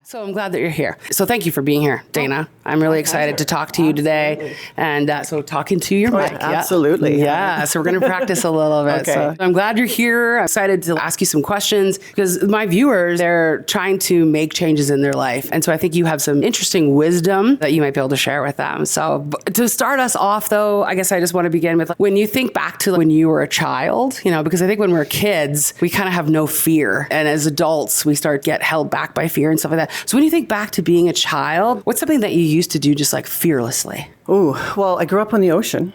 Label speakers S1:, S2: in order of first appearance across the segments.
S1: So I'm glad that you're here. So thank you for being here, Dana. I'm really excited to talk to you today. And so talking to your mic.
S2: Absolutely.
S1: Yeah. So we're going to practice a little bit.
S2: Okay.
S1: So I'm glad you're here. I'm excited to ask you some questions because my viewers, they're trying to make changes in their life. And so I think you have some interesting wisdom that you might be able to share with them. So to start us off though, I guess I just want to begin with when you think back to when you were a child, because I think when we're kids, we kind of have no fear. And as adults, we start get held back by fear and stuff like that. So when you think back to being a child, what's something that you used to do just like fearlessly?
S2: Oh, well, I grew up on the ocean.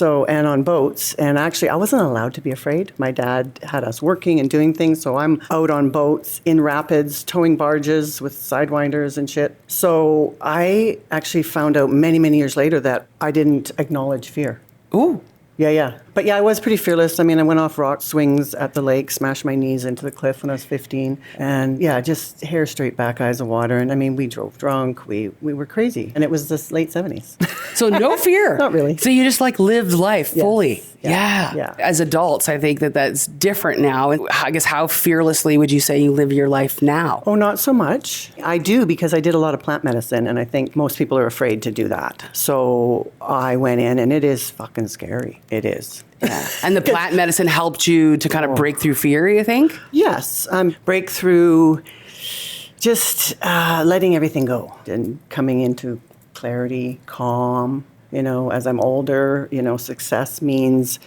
S2: And on boats. And actually, I wasn't allowed to be afraid. My dad had us working and doing things. So I'm out on boats in rapids, towing barges with sidewinders and shit. So I actually found out many, many years later that I didn't acknowledge fear.
S1: Ooh.
S2: Yeah. But yeah, I was pretty fearless. I mean, I went off rock swings at the lake, smashed my knees into the cliff when I was 15. And yeah, just hair straight back, eyes of water. And I mean, we drove drunk. We were crazy. And it was the late 70s.
S1: So no fear.
S2: Not really.
S1: So you just like lived life fully.
S2: Yes.
S1: Yeah. As adults, I think that that's different now. And I guess how fearlessly would you say you live your life now?
S2: Oh, not so much. I do because I did a lot of plant medicine and I think most people are afraid to do that. So I went in and it is fucking scary. It is.
S1: Yeah. And the plant medicine helped you to kind of break through fear, you think?
S2: Yes. Break through just letting everything go and coming into clarity, calm. As I'm older, success means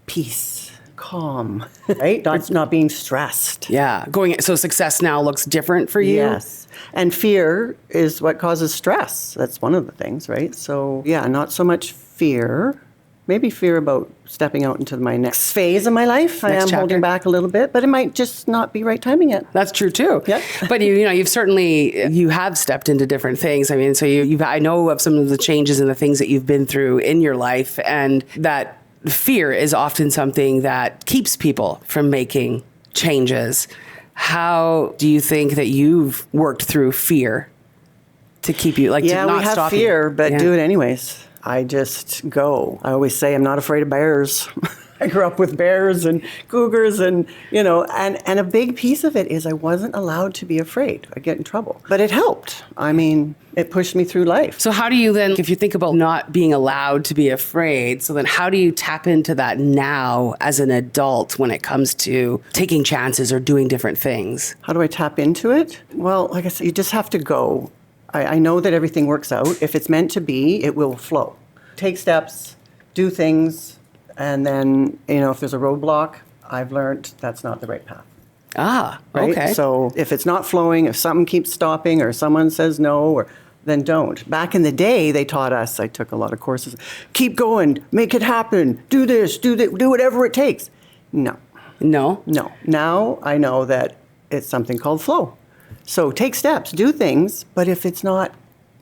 S2: peace, calm, right? Not being stressed.
S1: Yeah. So success now looks different for you?
S2: Yes. And fear is what causes stress. That's one of the things, right? So yeah, not so much fear. Maybe fear about stepping out into my next phase of my life. I am holding back a little bit, but it might just not be right timing yet.
S1: That's true too.
S2: Yeah.
S1: But you have stepped into different things. I mean, so I know of some of the changes and the things that you've been through in your life, and that fear is often something that keeps people from making changes. How do you think that you've worked through fear to keep you to not
S2: we have
S1: stop
S2: fear,
S1: you?
S2: but do it anyways. I just go. I always say I'm not afraid of bears. I grew up with bears and cougars and a big piece of it is I wasn't allowed to be afraid. I'd get in trouble. But it helped. I mean, it pushed me through life.
S1: So how do you then, if you think about not being allowed to be afraid, so then how do you tap into that now as an adult when it comes to taking chances or doing different things?
S2: How do I tap into it? Well, like I said, you just have to go. I know that everything works out. If it's meant to be, it will flow. Take steps, do things, and then, if there's a roadblock, I've learned that's not the right path.
S1: Ah,
S2: right?
S1: okay.
S2: So if it's not flowing, if something keeps stopping or someone says no, then don't. Back in the day, they taught us, I took a lot of courses, keep going, make it happen, do this, do that, do whatever it takes. No. Now I know that it's something called flow. So take steps, do things, but if it's not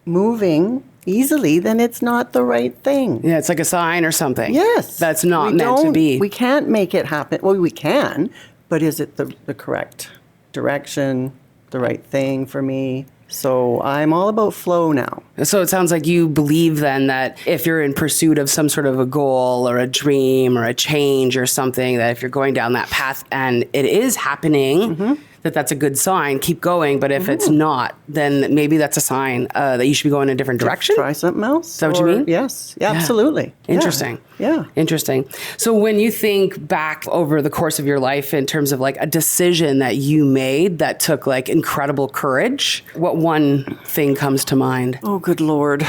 S2: moving easily, then it's not the right thing.
S1: Yeah, it's like a sign or something.
S2: Yes.
S1: That's not meant to be.
S2: We can't make it happen. Well, we can, but is it the correct direction, the right thing for me? So I'm all about flow now.
S1: So it sounds like you believe then that if you're in pursuit of some sort of a goal or a dream or a change or something, that if you're going down that path and it is happening, that's a good sign, keep going. But if it's not, then maybe that's a sign that you should be going in a different direction.
S2: Try something else.
S1: Is that what you mean?
S2: Yes. Yeah, absolutely.
S1: Interesting.
S2: Yeah.
S1: Interesting. So when you think back over the course of your life in terms of like a decision that you made that took like incredible courage, what one thing comes to mind?
S2: Oh, good Lord.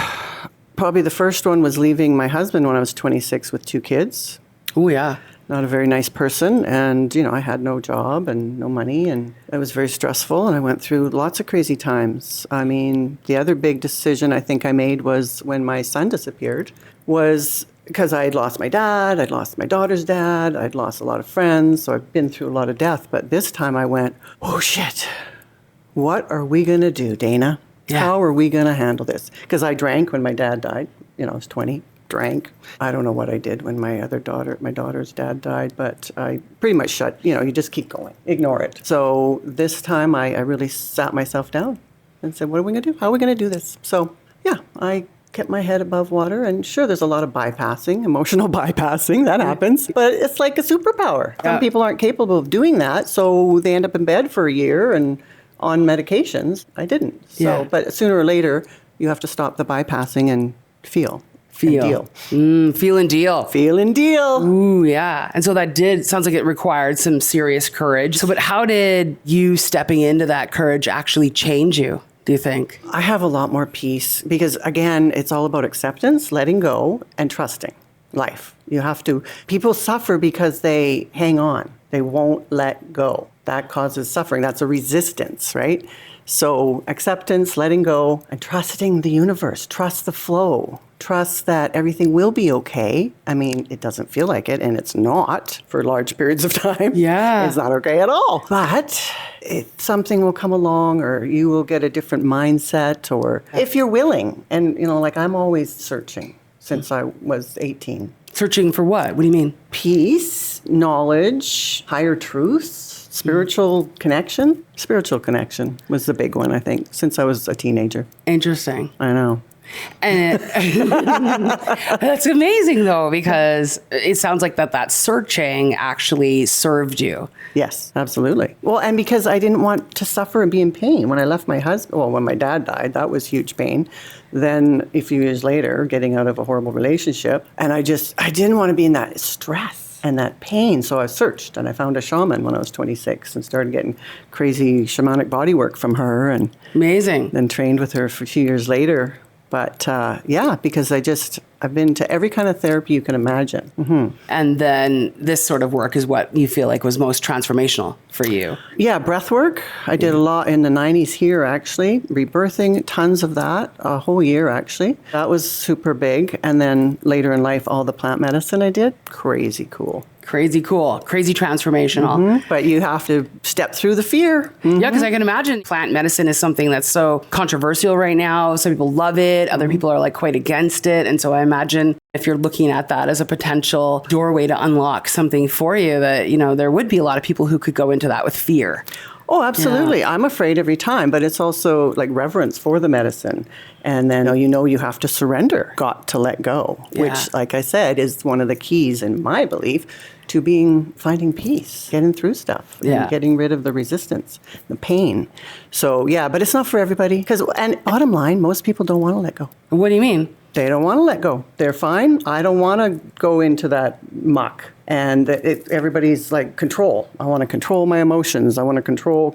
S2: Probably the first one was leaving my husband when I was 26 with 2 kids.
S1: Oh, yeah.
S2: Not a very nice person, and I had no job and no money, and it was very stressful, and I went through lots of crazy times. I mean, the other big decision I think I made was when my son disappeared, was because I had lost my dad, I'd lost my daughter's dad, I'd lost a lot of friends, so I've been through a lot of death, but this time I went, oh shit, what are we going to do, Dana? Yeah. How are we going to handle this? Because I drank when my dad died, I was 20. Drank. I don't know what I did when my daughter's dad died, but I pretty much shut, you just keep going, ignore it. So this time I really sat myself down and said, what are we going to do? How are we going to do this? So yeah, I kept my head above water, and sure, there's a lot of emotional bypassing, that happens, but it's like a superpower. Some people aren't capable of doing that, so they end up in bed for a year and on medications, I didn't. So, but sooner or later, you have to stop the bypassing and feel.
S1: Feel.
S2: And deal.
S1: Feel and deal.
S2: Feel and deal.
S1: Ooh, yeah. And so sounds like it required some serious courage. So, but how did you stepping into that courage actually change you, do you think?
S2: I have a lot more peace because, again, it's all about acceptance, letting go, and trusting life. People suffer because they hang on. They won't let go. That causes suffering. That's a resistance, right? So acceptance, letting go, and trusting the universe. Trust the flow. Trust that everything will be okay. I mean, it doesn't feel like it, and it's not for large periods of time.
S1: Yeah.
S2: It's not okay at all. But something will come along, or you will get a different mindset, or if you're willing. And, like I'm always searching since I was 18.
S1: Searching for what? What do you mean?
S2: Peace, knowledge, higher truths, spiritual connection. Spiritual connection was the big one, I think, since I was a teenager.
S1: Interesting.
S2: I know.
S1: And that's amazing, though, because it sounds like that searching actually served you.
S2: Yes, absolutely. Well, and because I didn't want to suffer and be in pain. When I left my husband, when my dad died, that was huge pain. Then a few years later, getting out of a horrible relationship, and I didn't want to be in that stress and that pain. So I searched, and I found a shaman when I was 26 and started getting crazy shamanic body work from her, and
S1: amazing.
S2: Then trained with her for a few years later. But because I've been to every kind of therapy you can imagine. Mm-hmm.
S1: And then this sort of work is what you feel like was most transformational for you.
S2: Yeah, breath work. I did a lot in the 90s here, actually. Rebirthing, tons of that, a whole year, actually. That was super big. And then later in life, all the plant medicine I did, crazy cool.
S1: Crazy cool, crazy transformational.
S2: Mm-hmm. But you have to step through the fear. Mm-hmm.
S1: Yeah, because I can imagine plant medicine is something that's so controversial right now. Some people love it. Other people are like quite against it. And so I imagine if you're looking at that as a potential doorway to unlock something for you, that, there would be a lot of people who could go into that with fear.
S2: Oh, absolutely. Yeah. I'm afraid every time, but it's also like reverence for the medicine. And then, you have to surrender, got to let go, which, like I said, is one of the keys in my belief to finding peace, getting through stuff, and getting rid of the resistance, the pain. So, but it's not for everybody. And bottom line, most people don't want to let go.
S1: What do you mean?
S2: They don't want to let go. They're fine. I don't want to go into that muck. And everybody's like, control. I want to control my emotions. I want to control.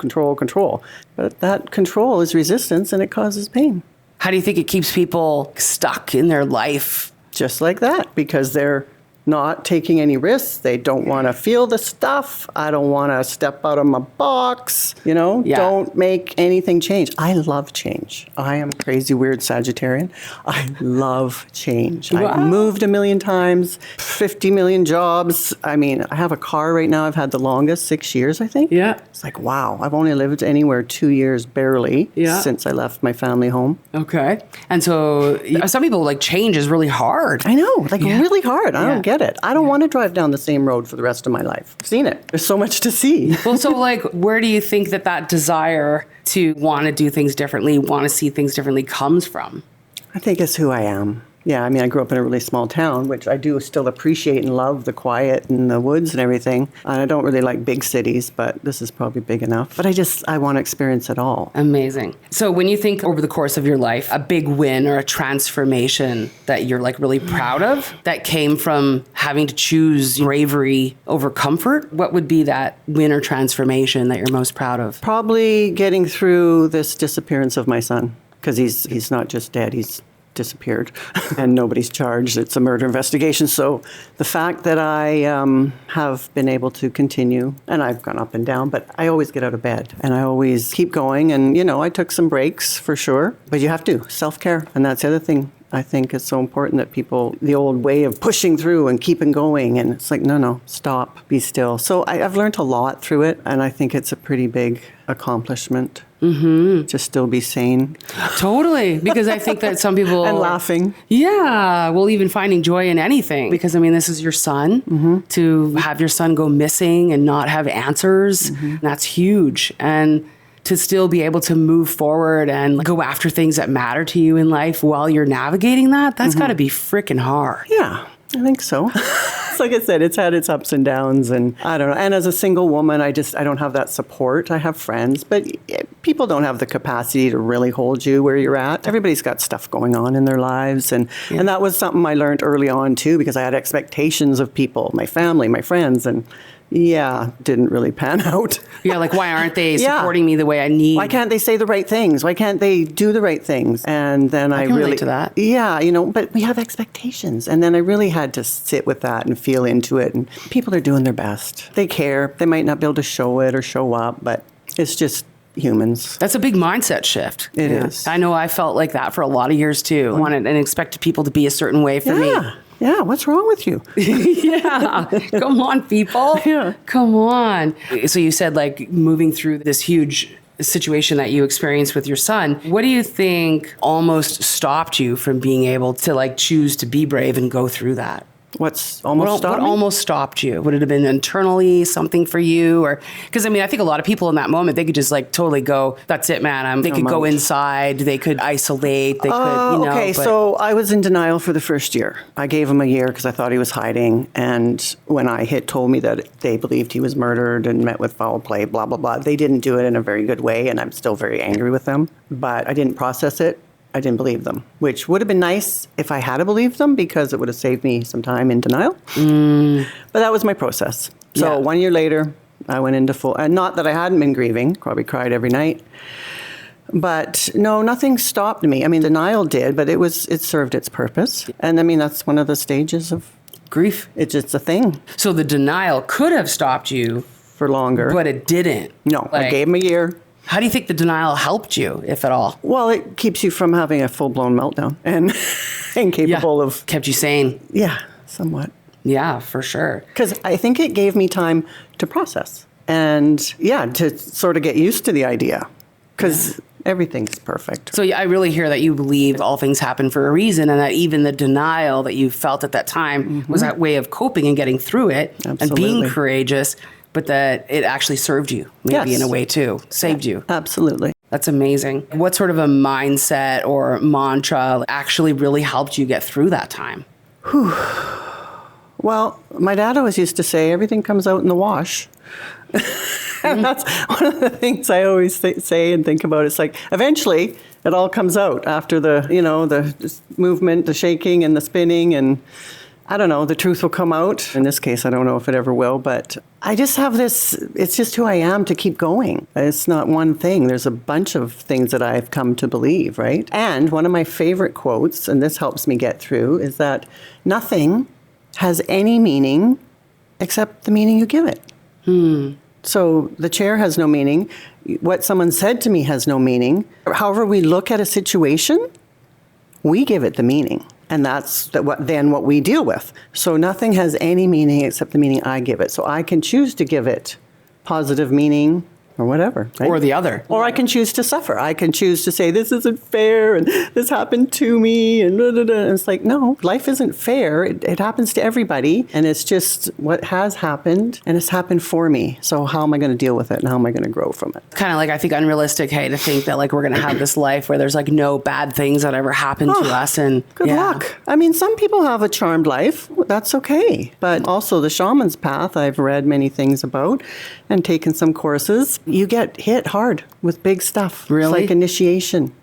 S2: But that control is resistance, and it causes pain.
S1: How do you think it keeps people stuck in their life?
S2: Just like that, because they're not taking any risks. They don't want to feel the stuff. I don't want to step out of my box. Don't make anything change. I love change. I am crazy, weird Sagittarian. I love change.
S1: Wow.
S2: I've moved a million times, 50 million jobs. I mean, I have a car right now. I've had the longest, 6 years, I think.
S1: Yeah.
S2: It's like, wow, I've only lived anywhere 2 years barely since I left my family home.
S1: Okay. And so some people like change is really hard.
S2: I know, really hard. I don't get it. I don't want to drive down the same road for the rest of my life. I've seen it. There's so much to see.
S1: Well, so where do you think that desire to want to do things differently, want to see things differently comes from?
S2: I think it's who I am. Yeah, I mean, I grew up in a really small town, which I do still appreciate and love the quiet and the woods and everything. And I don't really like big cities, but this is probably big enough. But I want to experience it all.
S1: Amazing. So when you think over the course of your life, a big win or a transformation that you're like really proud of that came from having to choose bravery over comfort, what would be that win or transformation that you're most proud of?
S2: Probably getting through this disappearance of my son, because he's not just dead, he's disappeared and nobody's charged. It's a murder investigation. So the fact that I have been able to continue, and I've gone up and down, but I always get out of bed and I always keep going. And, I took some breaks for sure, but you have to self-care. And that's the other thing. I think it's so important that the old way of pushing through and keeping going, and it's like, no, stop, be still. So I've learned a lot through it, and I think it's a pretty big accomplishment to still be sane.
S1: Totally, because I think that some people...
S2: and laughing.
S1: Yeah, well, even finding joy in anything. Because, this is your son. To have your son go missing and not have answers, that's huge. And to still be able to move forward and go after things that matter to you in life while you're navigating that's got to be freaking hard.
S2: Yeah, I think so. like I said, it's had its ups and downs, and I don't know. And as a single woman, I don't have that support. I have friends, but people don't have the capacity to really hold you where you're at. Everybody's got stuff going on in their lives, and that was something I learned early on too, because I had expectations of people, my family, my friends, and didn't really pan out.
S1: Yeah, like why aren't they supporting me the way I need?
S2: Why can't they say the right things? Why can't they do the right things? And then I
S1: can
S2: really
S1: relate to that.
S2: Yeah, but we have expectations, and then I really had to sit with that and feel into it. And people are doing their best. They care. They might not be able to show it or show up, but it's just humans.
S1: That's a big mindset shift.
S2: It is.
S1: I know I felt like that for a lot of years too. I wanted and expected people to be a certain way for me.
S2: Yeah, what's wrong with you?
S1: Yeah. Come on, people.
S2: Yeah.
S1: Come on. So you said like moving through this huge situation that you experienced with your son. What do you think almost stopped you from being able to like choose to be brave and go through that?
S2: What's almost stopped me?
S1: What almost stopped you? Would it have been internally something for you? Or because I mean, I think a lot of people in that moment, they could just like totally go, that's it, man. They could go inside. They could isolate. They could,
S2: Okay, so I was in denial for the first year. I gave him a year because I thought he was hiding. And when told me that they believed he was murdered and met with foul play, blah, blah, blah, they didn't do it in a very good way. And I'm still very angry with them. But I didn't process it. I didn't believe them, which would have been nice if I had believed them because it would have saved me some time in denial. But that was my process. So 1 year later, I went into full, and not that I hadn't been grieving, probably cried every night. But no, nothing stopped me. I mean, denial did, but it served its purpose. And I mean, that's one of the stages of
S1: grief.
S2: It's just a thing.
S1: So the denial could have stopped you
S2: for longer,
S1: but it didn't.
S2: No, I gave him a year.
S1: How do you think the denial helped you, if at all?
S2: Well, it keeps you from having a full-blown meltdown and incapable of...
S1: Kept you sane.
S2: Yeah, somewhat.
S1: Yeah, for sure.
S2: Because I think it gave me time to process and, to sort of get used to the idea. Because everything's perfect.
S1: So I really hear that you believe all things happen for a reason, and that even the denial that you felt at that time was that way of coping and getting through it and being courageous, but that it actually served you, maybe in a way too, saved you.
S2: Absolutely.
S1: That's amazing. What sort of a mindset or mantra actually really helped you get through that time?
S2: Well, my dad always used to say, everything comes out in the wash. And that's one of the things I always say and think about. It's like, eventually, it all comes out after the movement, the shaking and the spinning, and I don't know, the truth will come out. In this case, I don't know if it ever will, but I just have this, it's just who I am to keep going. It's not one thing. There's a bunch of things that I've come to believe, right? And one of my favorite quotes, and this helps me get through, is that nothing has any meaning except the meaning you give it. So the chair has no meaning. What someone said to me has no meaning. However we look at a situation, we give it the meaning. And that's what we deal with. So nothing has any meaning except the meaning I give it. So I can choose to give it positive meaning or whatever. Right?
S1: Or the other.
S2: Or I can choose to suffer. I can choose to say, this isn't fair, and this happened to me, and da, da, da. And it's like, no, life isn't fair. It happens to everybody, and it's just what has happened, and it's happened for me. So how am I going to deal with it, and how am I going to grow from it?
S1: Kind of like, I think, unrealistic, to think that, like, we're going to have this life where there's, like, no bad things that ever happened to us. And
S2: good luck. I mean, some people have a charmed life. That's okay. But also the shaman's path, I've read many things about and taken some courses. You get hit hard with big stuff.
S1: Really?
S2: It's like initiation.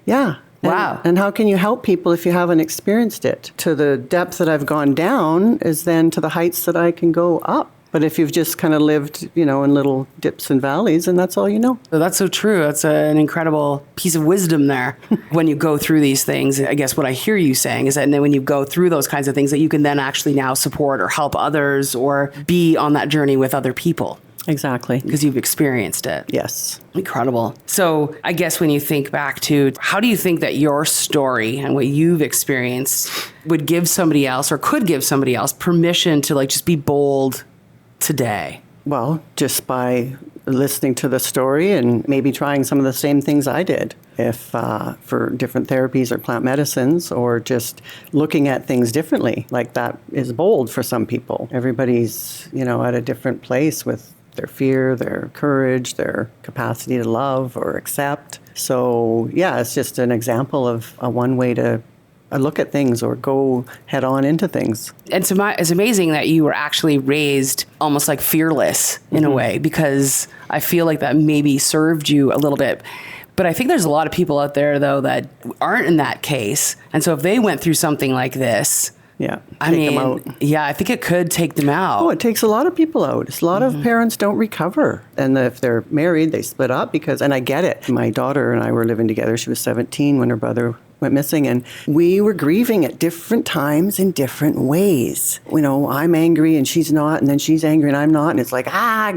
S2: Yeah.
S1: Wow.
S2: And how can you help people if you haven't experienced it? To the depth that I've gone down is then to the heights that I can go up. But if you've just kind of lived, in little dips and valleys, and that's all you know.
S1: So that's so true. That's an incredible piece of wisdom there. When you go through these things, I guess what I hear you saying is that then when you go through those kinds of things, that you can then actually now support or help others or be on that journey with other people.
S2: Exactly.
S1: Because you've experienced it.
S2: Yes.
S1: Incredible. So I guess when you think back to, how do you think that your story and what you've experienced would give somebody else or could give somebody else permission to just be bold today?
S2: Well, just by listening to the story and maybe trying some of the same things I did, if for different therapies or plant medicines, or just looking at things differently. Like, that is bold for some people. Everybody's, at a different place with their fear, their courage, their capacity to love or accept. So, yeah, it's just an example of one way to look at things or go head on into things.
S1: And so it's amazing that you were actually raised almost like fearless in a way, because I feel like that maybe served you a little bit. But I think there's a lot of people out there, though, that aren't in that case. And so if they went through something like this,
S2: Yeah,
S1: I mean, yeah, I think it could take them out.
S2: Oh, it takes a lot of people out. A lot of parents don't recover. And if they're married, they split up and I get it. My daughter and I were living together. She was 17 when her brother went missing, and we were grieving at different times in different ways. I'm angry and she's not, and then she's angry and I'm not, and it's like,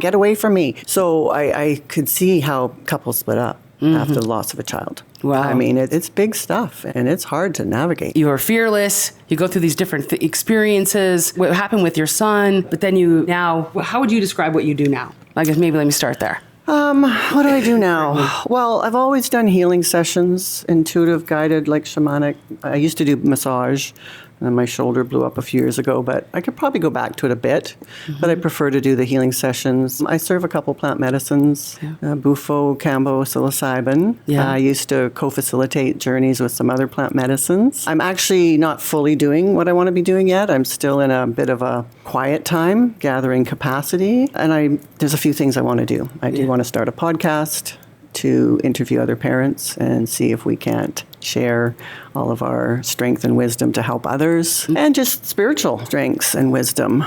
S2: get away from me. So I could see how couples split up after the loss of a child.
S1: Wow.
S2: I mean, it's big stuff, and it's hard to navigate.
S1: You are fearless. You go through these different experiences. What happened with your son, but then how would you describe what you do now? I guess maybe let me start there.
S2: What do I do now? Well, I've always done healing sessions, intuitive, guided, like shamanic. I used to do massage, and my shoulder blew up a few years ago, but I could probably go back to it a bit. But I prefer to do the healing sessions. I serve a couple plant medicines, bufo, cambo, psilocybin.
S1: Yeah.
S2: I used to co-facilitate journeys with some other plant medicines. I'm actually not fully doing what I want to be doing yet. I'm still in a bit of a quiet time, gathering capacity. And there's a few things I want to do. I do want to start a podcast to interview other parents and see if we can't share all of our strength and wisdom to help others, and just spiritual strengths and wisdom.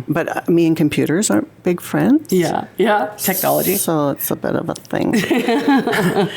S2: But me and computers aren't big friends.
S1: Yeah. Technology.
S2: So it's a bit of a thing.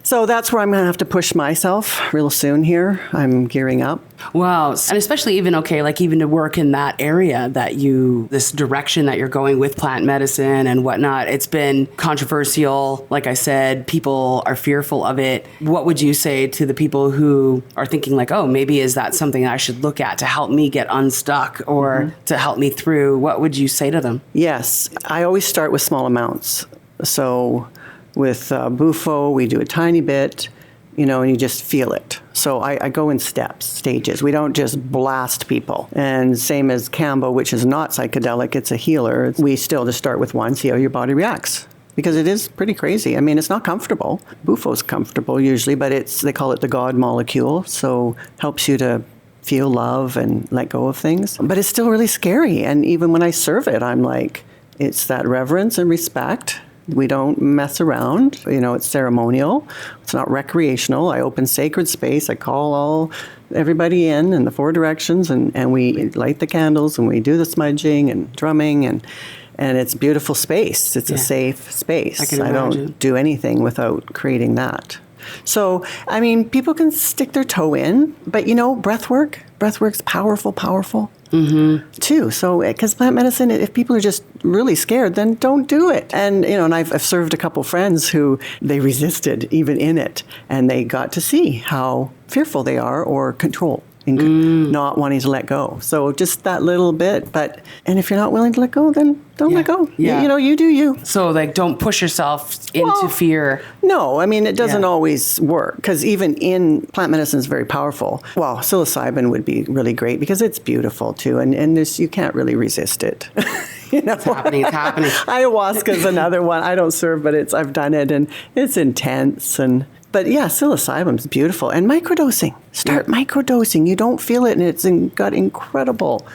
S2: So that's where I'm going to have to push myself real soon here. I'm gearing up.
S1: Wow. And especially even to work in that area this direction that you're going with plant medicine and whatnot, it's been controversial. Like I said, people are fearful of it. What would you say to the people who are thinking like, oh, maybe is that something I should look at to help me get unstuck or to help me through? What would you say to them?
S2: Yes. I always start with small amounts. So with bufo, we do a tiny bit, and you just feel it. So I go in stages. We don't just blast people. And same as cambo, which is not psychedelic, it's a healer. We still just start with one, see how your body reacts. Because it is pretty crazy. I mean, it's not comfortable. Bufo's comfortable usually, but they call it the God molecule. So helps you to feel love and let go of things. But it's still really scary. And even when I serve it, I'm like, it's that reverence and respect. We don't mess around. It's ceremonial. It's not recreational. I open sacred space. I call everybody in the four directions, and we light the candles, and we do the smudging and drumming, and it's beautiful space. It's a safe space. I don't do anything without creating that. So, I mean, people can stick their toe in, but breathwork's powerful. Too. So, because plant medicine, if people are just really scared, then don't do it. And, and I've served a couple friends who they resisted even in it, and they got to see how fearful they are or control. Not wanting to let go. So just that little bit. And if you're not willing to let go, then don't let go.
S1: Yeah.
S2: You do you.
S1: So don't push yourself into fear.
S2: No, I mean, it doesn't always work, because even in plant medicine is very powerful. Well, psilocybin would be really great because it's beautiful too. And you can't really resist it.
S1: It's happening.
S2: Ayahuasca is another one. I don't serve, but I've done it, and it's intense. But yeah, psilocybin's beautiful. And microdosing. Start microdosing. You don't feel it, and it's got incredible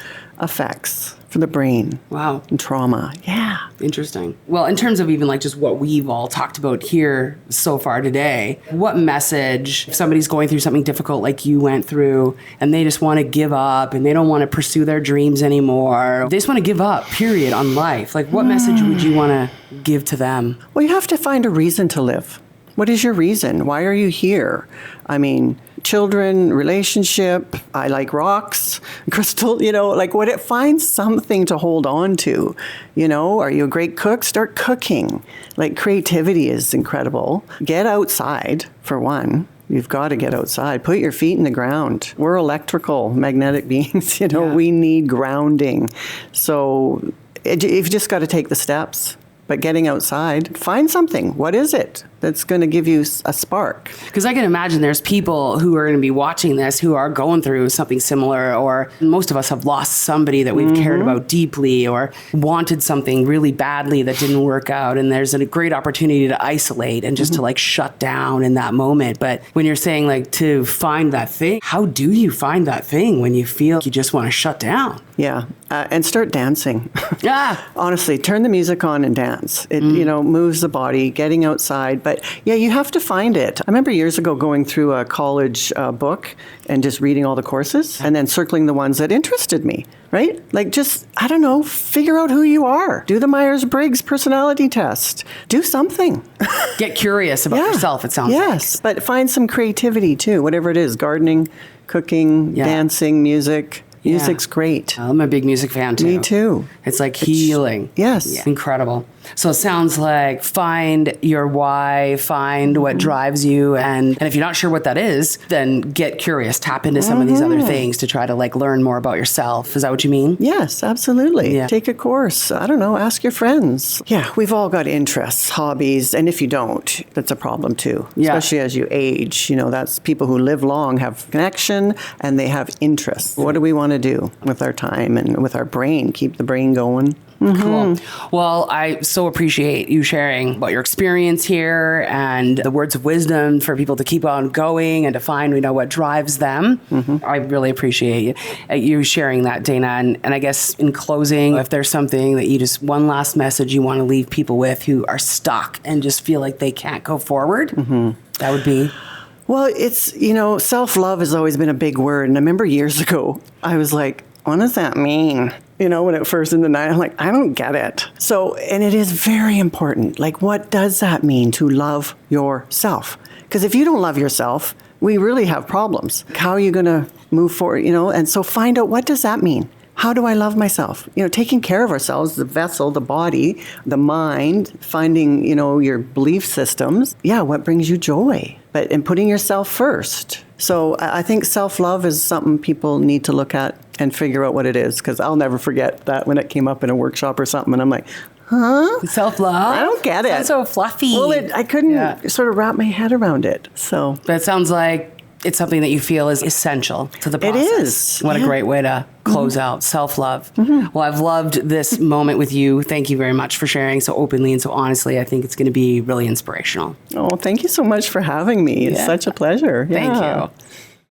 S2: effects for the brain.
S1: Wow.
S2: And trauma. Yeah.
S1: Interesting. Well, in terms of even just what we've all talked about here so far today, what message, if somebody's going through something difficult like you went through, and they just want to give up and they don't want to pursue their dreams anymore, they just want to give up, period, on life. What message would you want to give to them?
S2: Well, you have to find a reason to live. What is your reason? Why are you here? I mean, children, relationship, I like rocks, crystal, find something to hold on to. Are you a great cook? Start cooking. Creativity is incredible. Get outside, for one. You've got to get outside. Put your feet in the ground. We're electrical, magnetic beings. We need grounding. So you've just got to take the steps. But getting outside, find something. What is it that's going to give you a spark?
S1: Because I can imagine there's people who are going to be watching this who are going through something similar, or most of us have lost somebody that we've cared about deeply or wanted something really badly that didn't work out. And there's a great opportunity to isolate and just to like shut down in that moment. But when you're saying like to find that thing, how do you find that thing when you feel you just want to shut down?
S2: Yeah. And start dancing.
S1: Yeah.
S2: Honestly, turn the music on and dance. It, moves the body, getting outside. But yeah, you have to find it. I remember years ago going through a college book and just reading all the courses and then circling the ones that interested me, right? Like just, I don't know, figure out who you are. Do the Myers-Briggs personality test. Do something.
S1: Get curious about yourself, it sounds like.
S2: Yes, but find some creativity too, whatever it is, gardening, cooking, dancing, music. Music's great.
S1: I'm a big music fan too.
S2: Me too.
S1: It's like healing.
S2: Yes.
S1: Yeah, incredible. So it sounds like find your why, find what drives you. And if you're not sure what that is, then get curious, tap into some of these other things to try to like learn more about yourself. Is that what you mean?
S2: Yes, absolutely.
S1: Yeah.
S2: Take a course. I don't know, ask your friends. Yeah, we've all got interests, hobbies. And if you don't, that's a problem too.
S1: Yeah.
S2: Especially as you age. That's people who live long have connection and they have interests. What do we want to do with our time and with our brain? Keep the brain going.
S1: Cool. Well, I so appreciate you sharing about your experience here and the words of wisdom for people to keep on going and to find, what drives them. I really appreciate you sharing that, Dana. And I guess in closing, if there's something that you just, one last message you want to leave people with who are stuck and just feel like they can't go forward, that would be?
S2: Well, it's, self-love has always been a big word. And I remember years ago, I was like, what does that mean? When it first in the night, I'm like, I don't get it. So, and it is very important. Like, what does that mean to love yourself? Because if you don't love yourself, we really have problems. How are you going to move forward? And so find out, what does that mean? How do I love myself? Taking care of ourselves, the vessel, the body, the mind, finding, your belief systems. Yeah, what brings you joy? And putting yourself first. So I think self-love is something people need to look at and figure out what it is. Because I'll never forget that when it came up in a workshop or something. And I'm like, huh?
S1: Self-love?
S2: I don't get it.
S1: Sounds so fluffy.
S2: Well, I couldn't sort of wrap my head around it. So,
S1: but it sounds like it's something that you feel is essential to the process.
S2: It is.
S1: What a great way to close out self-love. Well, I've loved this moment with you. Thank you very much for sharing so openly and so honestly. I think it's going to be really inspirational.
S2: Oh, thank you so much for having me. It's such a pleasure.
S1: Thank you.